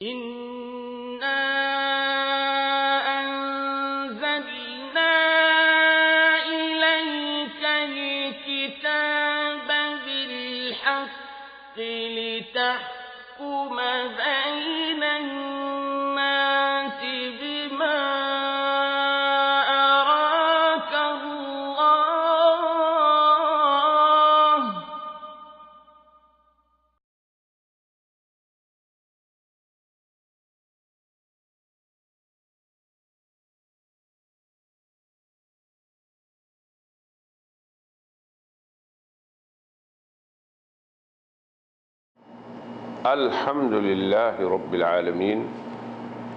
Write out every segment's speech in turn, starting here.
إنا أنزلنا إليك الكتاب بالحق لتحكم بين الناس بما أراك الله الحمد لله رب العالمين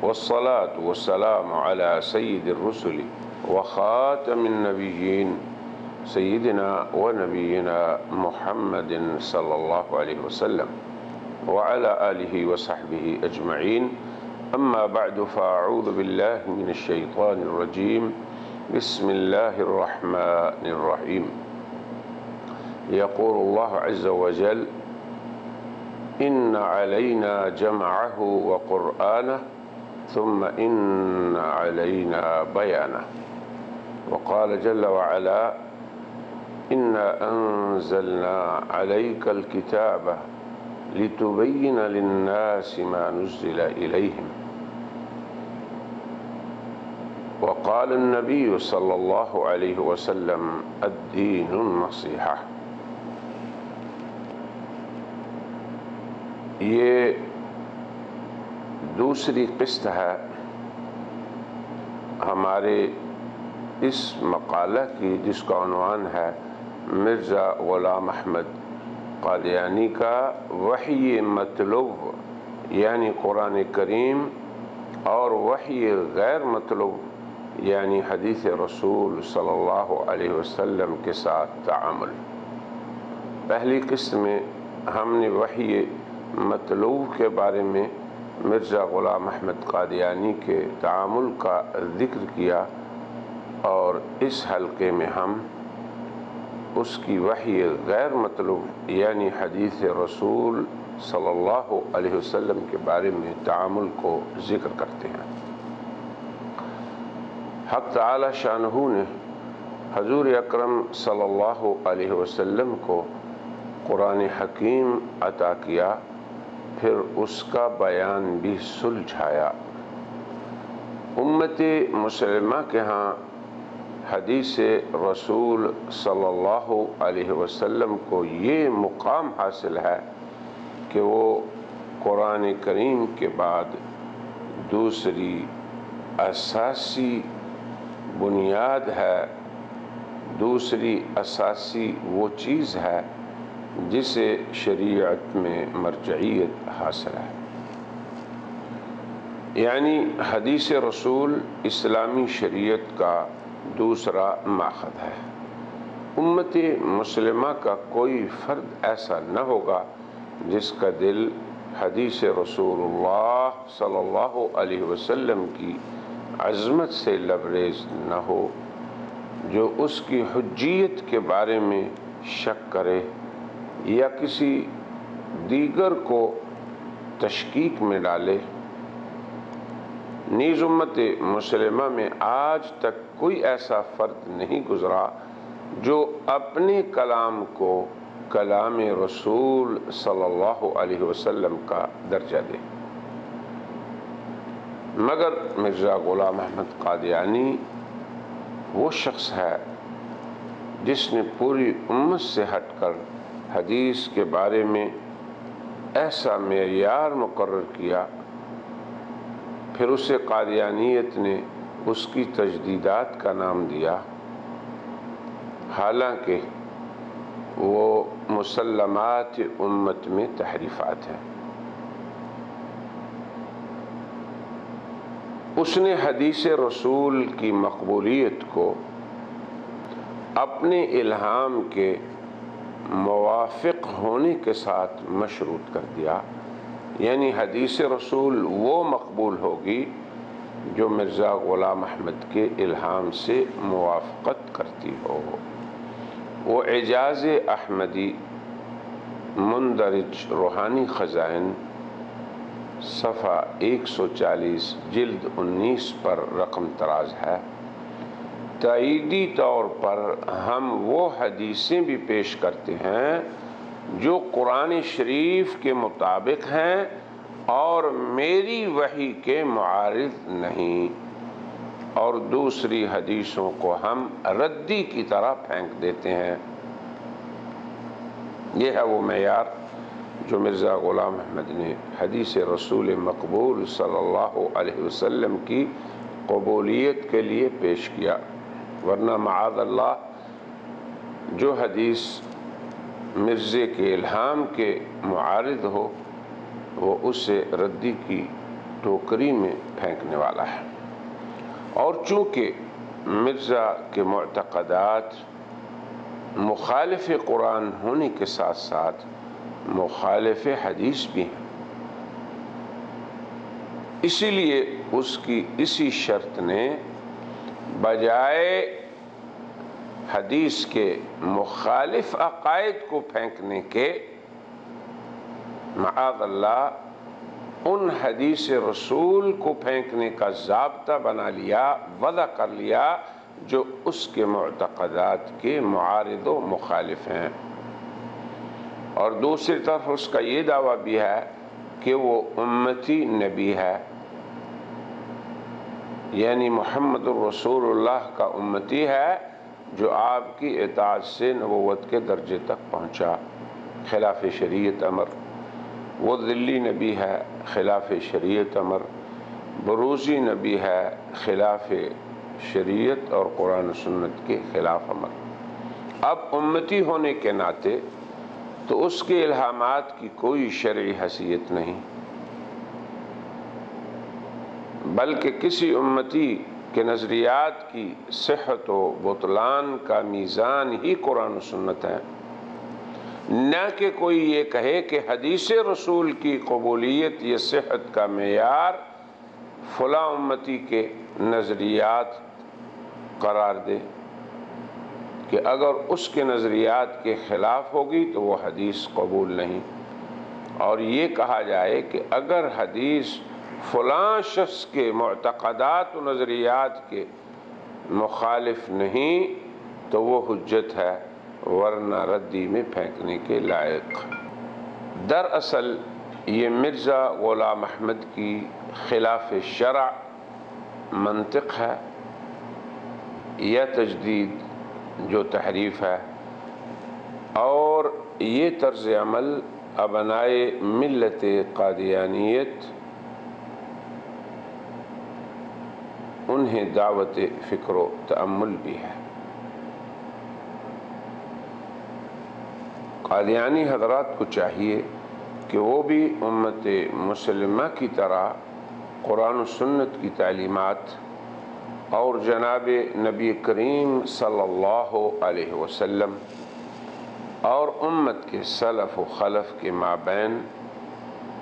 والصلاة والسلام على سيد الرسل وخاتم النبيين سيدنا ونبينا محمد صلى الله عليه وسلم وعلى آله وصحبه أجمعين. أما بعد فأعوذ بالله من الشيطان الرجيم. بسم الله الرحمن الرحيم. يقول الله عز وجل: إن علينا جمعه وقرآنه ثم إن علينا بيانه. وقال جل وعلا: إنا أنزلنا عليك الكتاب لتبين للناس ما نزل إليهم. وقال النبي صلى الله عليه وسلم: الدين النصيحة. یہ دوسری قسط ہے ہمارے اس مقالہ کی، جس کا عنوان ہے مرزا غلام احمد قادیانی کا وحی مطلوب، یعنی قرآن کریم، اور وحی غیر مطلوب یعنی حدیث رسول صلی اللہ علیہ وسلم کے ساتھ تعامل۔ پہلی قسط میں ہم نے وحی مطلوب کے بارے میں مرزا غلام احمد قادیانی کے تعامل کا ذکر کیا، اور اس حلقے میں ہم اس کی وحی غیر مطلوب یعنی حدیث رسول صلی اللہ علیہ وسلم کے بارے میں تعامل کو ذکر کرتے ہیں۔ حق تعالی شانہ نے حضور اکرم صلی اللہ علیہ وسلم کو قرآن حکیم عطا کیا، پھر اس کا بیان بھی سلجھایا۔ امت مسلمہ کے ہاں حدیث رسول صلی اللہ علیہ وسلم کو یہ مقام حاصل ہے کہ وہ قرآن کریم کے بعد دوسری اساسی بنیاد ہے، دوسری اساسی وہ چیز ہے جسے شریعت میں مرجعیت حاصل ہے، یعنی حدیث رسول اسلامی شریعت کا دوسرا ماخذ ہے۔ امت مسلمہ کا کوئی فرد ایسا نہ ہوگا جس کا دل حدیث رسول اللہ صلی اللہ علیہ وسلم کی عظمت سے لبریز نہ ہو، جو اس کی حجیت کے بارے میں شک کرے یا کسی دیگر کو تشکیک میں ڈالے۔ نیز امت مسلمہ میں آج تک کوئی ایسا فرد نہیں گزرا جو اپنے کلام کو کلام رسول صلی اللہ علیہ وسلم کا درجہ دے، مگر مرزا غلام احمد قادیانی وہ شخص ہے جس نے پوری امت سے ہٹ کر حدیث کے بارے میں ایسا معیار مقرر کیا، پھر اسے قادیانیت نے اس کی تجدیدات کا نام دیا، حالانکہ وہ مسلمات امت میں تحریفات ہیں۔ اس نے حدیث رسول کی مقبولیت کو اپنے الہام کے موافق ہونے کے ساتھ مشروط کر دیا، یعنی حدیث رسول وہ مقبول ہوگی جو مرزا غلام احمد کے الہام سے موافقت کرتی ہو۔ وہ اعجاز احمدی مندرج روحانی خزائن صفحہ 140 جلد 19 پر رقم تراز ہے۔ تائیدی طور پر ہم وہ حدیثیں بھی پیش کرتے ہیں جو قرآن شریف کے مطابق ہیں اور میری وحی کے معارض نہیں، اور دوسری حدیثوں کو ہم ردی کی طرح پھینک دیتے ہیں۔ یہ ہے وہ معیار جو مرزا غلام احمد نے حدیث رسول مقبول صلی اللہ علیہ وسلم کی قبولیت کے لیے پیش کیا، ورنہ معاذ اللہ جو حدیث مرزے کے الہام کے معارض ہو وہ اسے ردی کی ٹوکری میں پھینکنے والا ہے۔ اور چونکہ مرزا کے معتقدات مخالف قرآن ہونے کے ساتھ ساتھ مخالف حدیث بھی ہیں، اسی لیے اس کی اسی شرط نے بجائے حدیث کے مخالف عقائد کو پھینکنے کے معاذ اللہ ان حدیث رسول کو پھینکنے کا ضابطہ بنا لیا، وضع کر لیا جو اس کے معتقدات کے معارض و مخالف ہیں۔ اور دوسری طرف اس کا یہ دعویٰ بھی ہے کہ وہ امتی نبی ہے، یعنی محمد الرسول اللہ کا امتی ہے جو آپ کی اطاعت سے نبوت کے درجے تک پہنچا خلاف شریعت امر۔ وہ ذلی نبی ہے خلاف شریعت امر، بروزی نبی ہے خلاف شریعت اور قرآن و سنت کے خلاف امر۔ اب امتی ہونے کے ناطے تو اس کے الہامات کی کوئی شرعی حیثیت نہیں، بلکہ کسی امتی کے نظریات کی صحت و بطلان کا میزان ہی قرآن و سنت ہے، نہ کہ کوئی یہ کہے کہ حدیث رسول کی قبولیت یا صحت کا معیار فلاں امتی کے نظریات قرار دے کہ اگر اس کے نظریات کے خلاف ہوگی تو وہ حدیث قبول نہیں، اور یہ کہا جائے کہ اگر حدیث فلاں شخص کے معتقدات و نظریات کے مخالف نہیں تو وہ حجت ہے، ورنہ ردی میں پھینکنے کے لائق۔ دراصل یہ مرزا غلام احمد کی خلاف شرع منطق ہے یا تجدید جو تحریف ہے، اور یہ طرز عمل ابنائے ملت قادیانیت انہیں دعوت فکر و تأمل بھی ہے۔ قادیانی حضرات کو چاہیے کہ وہ بھی امت مسلمہ کی طرح قرآن و سنت کی تعلیمات اور جناب نبی کریم صلی اللہ علیہ وسلم اور امت کے سلف و خلف کے مابین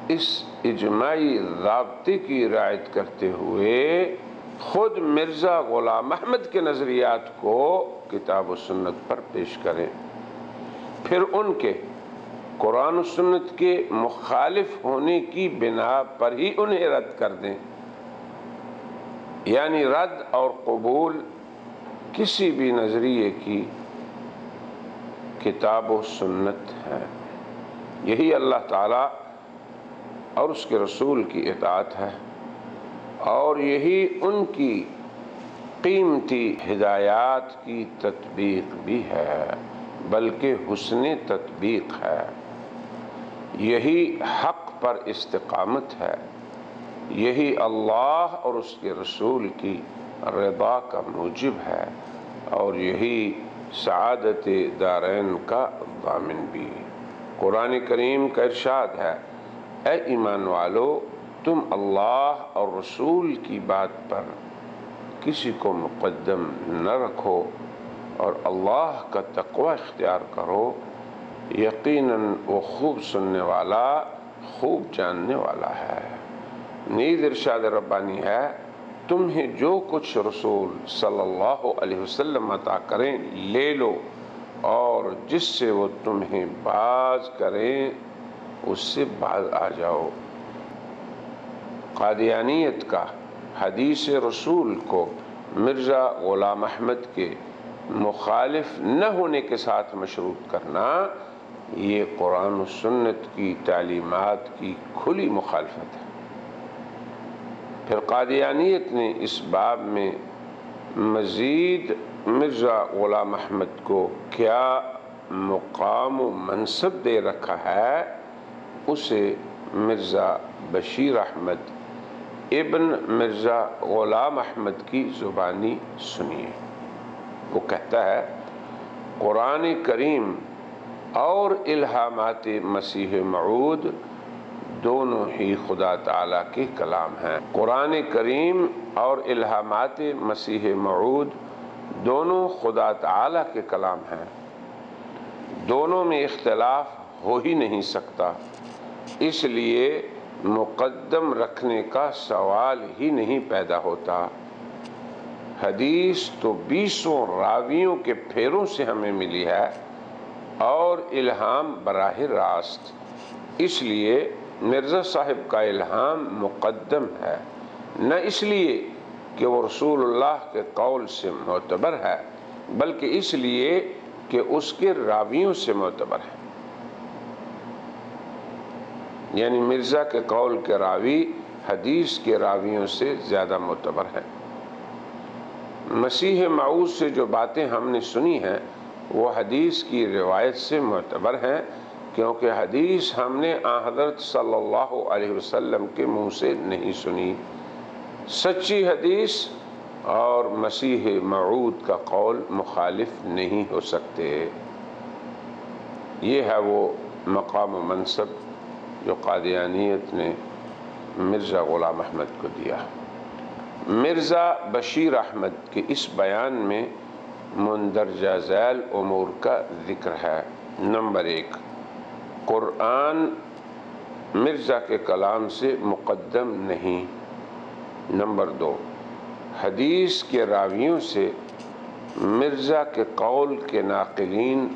اس اجماعی ضابطے کی رعایت کرتے ہوئے خود مرزا غلام احمد کے نظریات کو کتاب و سنت پر پیش کریں، پھر ان کے قرآن و سنت کے مخالف ہونے کی بنا پر ہی انہیں رد کر دیں، یعنی رد اور قبول کسی بھی نظریے کی کتاب و سنت ہے۔ یہی اللہ تعالیٰ اور اس کے رسول کی اطاعت ہے، اور یہی ان کی قیمتی ہدایات کی تطبیق بھی ہے، بلکہ حسن تطبیق ہے۔ یہی حق پر استقامت ہے، یہی اللہ اور اس کے رسول کی رضا کا موجب ہے، اور یہی سعادت دارین کا ضامن بھی۔ قرآن کریم کا ارشاد ہے، اے ایمان والو، تم اللہ اور رسول کی بات پر کسی کو مقدم نہ رکھو اور اللہ کا تقوی اختیار کرو، یقیناً وہ خوب سننے والا خوب جاننے والا ہے۔ نیز ارشاد ربانی ہے، تمہیں جو کچھ رسول صلی اللہ علیہ وسلم عطا کریں لے لو، اور جس سے وہ تمہیں باز کریں اس سے باز آ جاؤ۔ قادیانیت کا حدیث رسول کو مرزا غلام احمد کے مخالف نہ ہونے کے ساتھ مشروط کرنا یہ قرآن و سنت کی تعلیمات کی کھلی مخالفت ہے۔ پھر قادیانیت نے اس باب میں مزید مرزا غلام احمد کو کیا مقام و منصب دے رکھا ہے، اسے مرزا بشیر احمد ابن مرزا غلام احمد کی زبانی سنیے۔ وہ کہتا ہے قرآن کریم اور الہامات مسیح موعود دونوں ہی خدا تعالیٰ کے کلام ہیں۔ قرآن کریم اور الہامات مسیح موعود دونوں خدا تعالیٰ کے کلام ہیں، دونوں میں اختلاف ہو ہی نہیں سکتا، اس لیے مقدم رکھنے کا سوال ہی نہیں پیدا ہوتا۔ حدیث تو 20 راویوں کے پھیروں سے ہمیں ملی ہے اور الہام براہ راست، اس لیے مرزا صاحب کا الہام مقدم ہے، نہ اس لیے کہ وہ رسول اللہ کے قول سے معتبر ہے بلکہ اس لیے کہ اس کے راویوں سے معتبر ہے۔ یعنی مرزا کے قول کے راوی حدیث کے راویوں سے زیادہ معتبر ہے۔ مسیح موعود سے جو باتیں ہم نے سنی ہیں وہ حدیث کی روایت سے معتبر ہیں، کیونکہ حدیث ہم نے آن حضرت صلی اللہ علیہ وسلم کے منہ سے نہیں سنی۔ سچی حدیث اور مسیح موعود کا قول مخالف نہیں ہو سکتے۔ یہ ہے وہ مقام و منصب جو قادیانیت نے مرزا غلام احمد کو دیا۔ مرزا بشیر احمد کے اس بیان میں مندرجہ ذیل امور کا ذکر ہے۔ نمبر 1، قرآن مرزا کے کلام سے مقدم نہیں۔ نمبر 2، حدیث کے راویوں سے مرزا کے قول کے ناقلین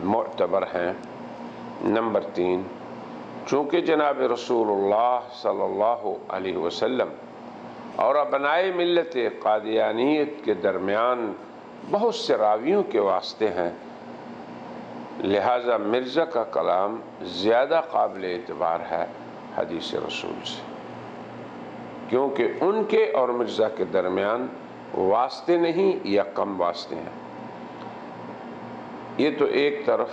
معتبر ہیں۔ نمبر 3، چونکہ جناب رسول اللہ صلی اللہ علیہ وسلم اور ابنائے ملت قادیانیت کے درمیان بہت سے راویوں کے واسطے ہیں، لہذا مرزا کا کلام زیادہ قابل اعتبار ہے حدیث رسول سے، کیونکہ ان کے اور مرزا کے درمیان واسطے نہیں یا کم واسطے ہیں۔ یہ تو ایک طرف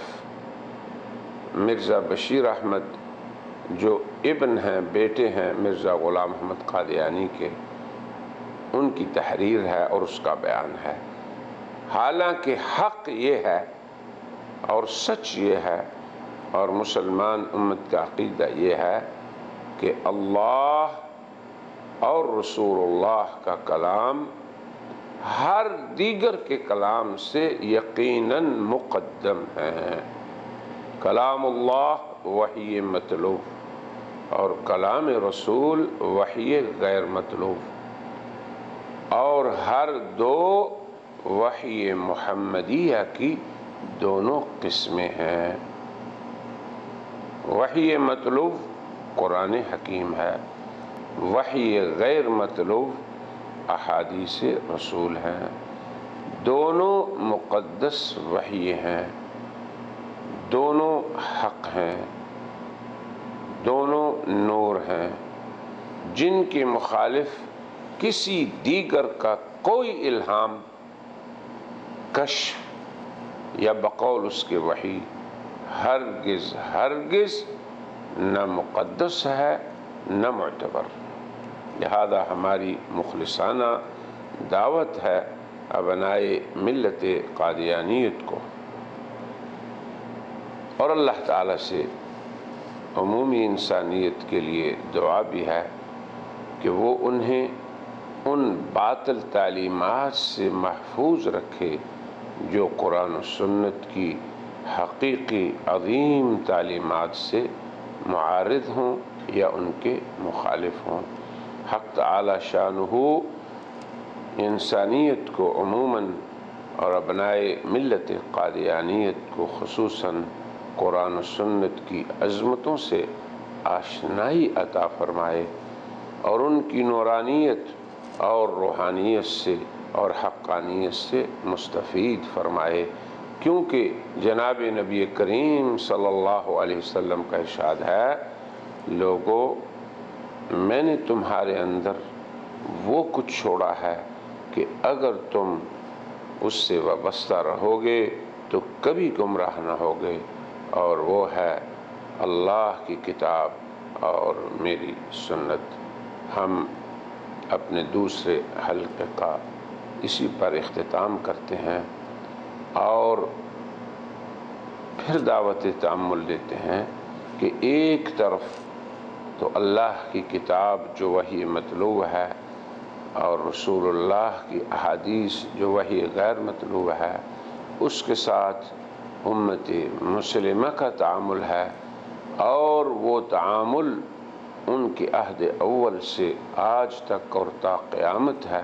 مرزا بشیر احمد جو ابن ہیں، بیٹے ہیں مرزا غلام احمد قادیانی کے، ان کی تحریر ہے اور اس کا بیان ہے۔ حالانکہ حق یہ ہے اور سچ یہ ہے اور مسلمان امت کا عقیدہ یہ ہے کہ اللہ اور رسول اللہ کا کلام ہر دیگر کے کلام سے یقیناً مقدم ہے۔ کلام اللہ وحی مطلوب اور کلام رسول وحی غیر مطلوب، اور ہر دو وحی محمدیہ کی دونوں قسمیں ہیں۔ وحی مطلوب قرآن حکیم ہے، وحی غیر مطلوب احادیث رسول ہیں، دونوں مقدس وحی ہیں، دونوں حق ہیں، دونوں نور ہیں، جن کے مخالف کسی دیگر کا کوئی الہام، کشف یا بقول اس کے وحی ہرگز ہرگز نہ مقدس ہے نہ معتبر۔ لہذا ہماری مخلصانہ دعوت ہے ابنائے ملت قادیانیت کو، اور اللہ تعالیٰ سے عمومی انسانیت کے لیے دعا بھی ہے کہ وہ انہیں ان باطل تعلیمات سے محفوظ رکھے جو قرآن و سنت کی حقیقی عظیم تعلیمات سے معارض ہوں یا ان کے مخالف ہوں۔ حق تعالی شانہ انسانیت کو عموماً اور ابنائے ملت قادیانیت کو خصوصاً قرآن و سنت کی عظمتوں سے آشنائی عطا فرمائے۔ اور ان کی نورانیت اور روحانیت سے اور حقانیت سے مستفید فرمائے، کیونکہ جناب نبی کریم صلی اللہ علیہ وسلم کا ارشاد ہے، لوگو میں نے تمہارے اندر وہ کچھ چھوڑا ہے کہ اگر تم اس سے وابستہ رہو گے تو کبھی گمراہ نہ ہوگے، اور وہ ہے اللہ کی کتاب اور میری سنت۔ ہم اپنے دوسرے حلقے کا اسی پر اختتام کرتے ہیں اور پھر دعوت تأمل دیتے ہیں کہ ایک طرف تو اللہ کی کتاب جو وحی مطلوع ہے اور رسول اللہ کی احادیث جو وحی غیر مطلوع ہے، اس کے ساتھ امت مسلمہ کا تعامل ہے، اور وہ تعامل ان کے عہد اول سے آج تک اور تا قیامت ہے،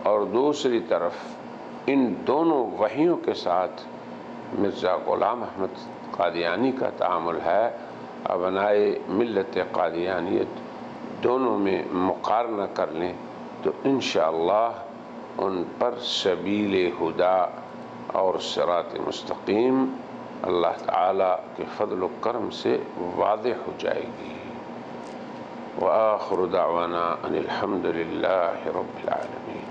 اور دوسری طرف ان دونوں وحیوں کے ساتھ مرزا غلام احمد قادیانی کا تعامل ہے۔ ابنائے ملت قادیانیت دونوں میں مقارنہ کر لیں تو انشاءاللہ ان پر سبیل ہدا اور صراط مستقیم اللہ تعالیٰ کے فضل و کرم سے واضح ہو جائے گی۔ وآخر دعوانا ان الحمد للہ رب العالمین۔